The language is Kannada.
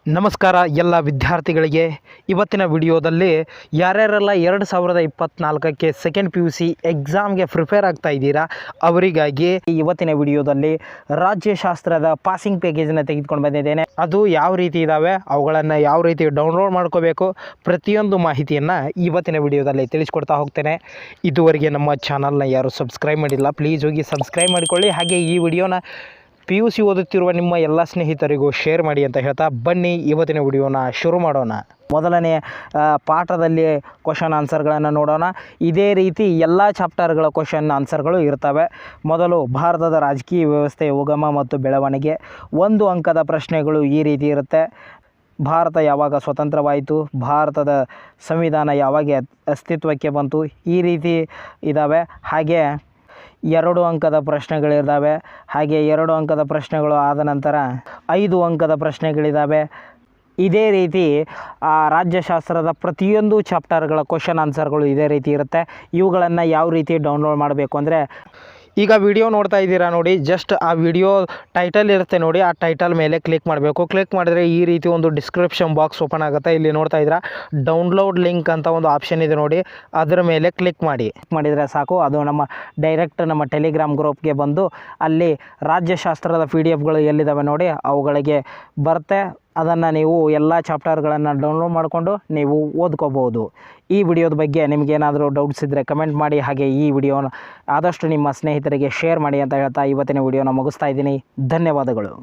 ನಮಸ್ಕಾರ ಎಲ್ಲ ವಿದ್ಯಾರ್ಥಿಗಳಿಗೆ. ಇವತ್ತಿನ ವಿಡಿಯೋದಲ್ಲಿ ಯಾರ್ಯಾರೆಲ್ಲ 2024ಕ್ಕೆ ಸೆಕೆಂಡ್ PUC ಎಕ್ಸಾಮ್ಗೆ ಪ್ರಿಪೇರ್ ಆಗ್ತಾ ಇದ್ದೀರಾ ಅವರಿಗಾಗಿ ಇವತ್ತಿನ ವಿಡಿಯೋದಲ್ಲಿ ರಾಜ್ಯಶಾಸ್ತ್ರದ ಪಾಸಿಂಗ್ ಪ್ಯಾಕೇಜನ್ನು ತೆಗೆದುಕೊಂಡು ಬಂದಿದ್ದೇನೆ. ಅದು ಯಾವ ರೀತಿ ಇದ್ದಾವೆ, ಅವುಗಳನ್ನು ಯಾವ ರೀತಿ ಡೌನ್ಲೋಡ್ ಮಾಡ್ಕೋಬೇಕು, ಪ್ರತಿಯೊಂದು ಮಾಹಿತಿಯನ್ನು ಇವತ್ತಿನ ವಿಡಿಯೋದಲ್ಲಿ ತಿಳಿಸ್ಕೊಡ್ತಾ ಹೋಗ್ತೇನೆ. ಇದುವರೆಗೆ ನಮ್ಮ ಚಾನಲ್ನ ಯಾರು ಸಬ್ಸ್ಕ್ರೈಬ್ ಮಾಡಿಲ್ಲ, ಪ್ಲೀಸ್ ಹೋಗಿ ಸಬ್ಸ್ಕ್ರೈಬ್ ಮಾಡಿಕೊಳ್ಳಿ. ಹಾಗೆ ಈ ವಿಡಿಯೋನ PUC ಓದುತ್ತಿರುವ ನಿಮ್ಮ ಎಲ್ಲ ಸ್ನೇಹಿತರಿಗೂ ಶೇರ್ ಮಾಡಿ ಅಂತ ಹೇಳ್ತಾ ಬನ್ನಿ ಇವತ್ತಿನ ವಿಡಿಯೋನ ಶುರು ಮಾಡೋಣ. ಮೊದಲನೇ ಪಾಠದಲ್ಲಿ ಕ್ವಶನ್ ಆನ್ಸರ್ಗಳನ್ನು ನೋಡೋಣ. ಇದೇ ರೀತಿ ಎಲ್ಲ ಚಾಪ್ಟರ್ಗಳ ಕ್ವಶನ್ ಆನ್ಸರ್ಗಳು ಇರ್ತವೆ. ಮೊದಲು ಭಾರತದ ರಾಜಕೀಯ ವ್ಯವಸ್ಥೆಯ ಉಗಮ ಮತ್ತು ಬೆಳವಣಿಗೆ. 1 ಅಂಕದ ಪ್ರಶ್ನೆಗಳು ಈ ರೀತಿ ಇರುತ್ತೆ. ಭಾರತ ಯಾವಾಗ ಸ್ವತಂತ್ರವಾಯಿತು, ಭಾರತದ ಸಂವಿಧಾನ ಯಾವಾಗ ಅಸ್ತಿತ್ವಕ್ಕೆ ಬಂತು, ಈ ರೀತಿ ಇದ್ದಾವೆ. ಹಾಗೆ 2 ಅಂಕದ ಪ್ರಶ್ನೆಗಳಿದ್ದಾವೆ. ಹಾಗೆ 2 ಅಂಕದ ಪ್ರಶ್ನೆಗಳು ಆದ ನಂತರ 5 ಅಂಕದ ಪ್ರಶ್ನೆಗಳಿದ್ದಾವೆ. ಇದೇ ರೀತಿ ರಾಜ್ಯಶಾಸ್ತ್ರದ ಪ್ರತಿಯೊಂದು ಚಾಪ್ಟರ್ಗಳ ಕ್ವಶನ್ ಆನ್ಸರ್ಗಳು ಇದೇ ರೀತಿ ಇರುತ್ತೆ. ಇವುಗಳನ್ನು ಯಾವ ರೀತಿ ಡೌನ್ಲೋಡ್ ಮಾಡಬೇಕು ಅಂದರೆ, ಈಗ ವಿಡಿಯೋ ನೋಡ್ತಾ ಇದ್ದೀರಾ ನೋಡಿ, ಜಸ್ಟ್ ಆ ವಿಡಿಯೋ ಟೈಟಲ್ ಇರುತ್ತೆ ನೋಡಿ, ಆ ಟೈಟಲ್ ಮೇಲೆ ಕ್ಲಿಕ್ ಮಾಡಬೇಕು. ಕ್ಲಿಕ್ ಮಾಡಿದ್ರೆ ಈ ರೀತಿ ಒಂದು ಡಿಸ್ಕ್ರಿಪ್ಷನ್ ಬಾಕ್ಸ್ ಓಪನ್ ಆಗುತ್ತೆ. ಇಲ್ಲಿ ನೋಡ್ತಾ ಇದ್ದೀರಾ ಡೌನ್ಲೋಡ್ ಲಿಂಕ್ ಅಂತ ಒಂದು ಆಪ್ಷನ್ ಇದೆ ನೋಡಿ, ಅದರ ಮೇಲೆ ಕ್ಲಿಕ್ ಮಾಡಿದರೆ ಸಾಕು. ಅದು ಡೈರೆಕ್ಟ್ ನಮ್ಮ ಟೆಲಿಗ್ರಾಮ್ ಗ್ರೂಪ್ಗೆ ಬಂದು ಅಲ್ಲಿ ರಾಜ್ಯಶಾಸ್ತ್ರದ PDFಗಳು ಎಲ್ಲಿದ್ದಾವೆ ನೋಡಿ ಅವುಗಳಿಗೆ ಬರುತ್ತೆ. ಅದನ್ನು ನೀವು ಎಲ್ಲ ಚಾಪ್ಟರ್ಗಳನ್ನು ಡೌನ್ಲೋಡ್ ಮಾಡಿಕೊಂಡು ನೀವು ಓದ್ಕೋಬೋದು. ಈ ವಿಡಿಯೋದ ಬಗ್ಗೆ ನಿಮಗೇನಾದರೂ ಡೌಟ್ಸ್ ಇದ್ದರೆ ಕಮೆಂಟ್ ಮಾಡಿ. ಹಾಗೆ ಈ ವಿಡಿಯೋನ ಆದಷ್ಟು ನಿಮ್ಮ ಸ್ನೇಹಿತರಿಗೆ ಶೇರ್ ಮಾಡಿ ಅಂತ ಹೇಳ್ತಾ ಇವತ್ತಿನ ವಿಡಿಯೋನ ಮುಗಿಸ್ತಾ ಇದ್ದೀನಿ. ಧನ್ಯವಾದಗಳು.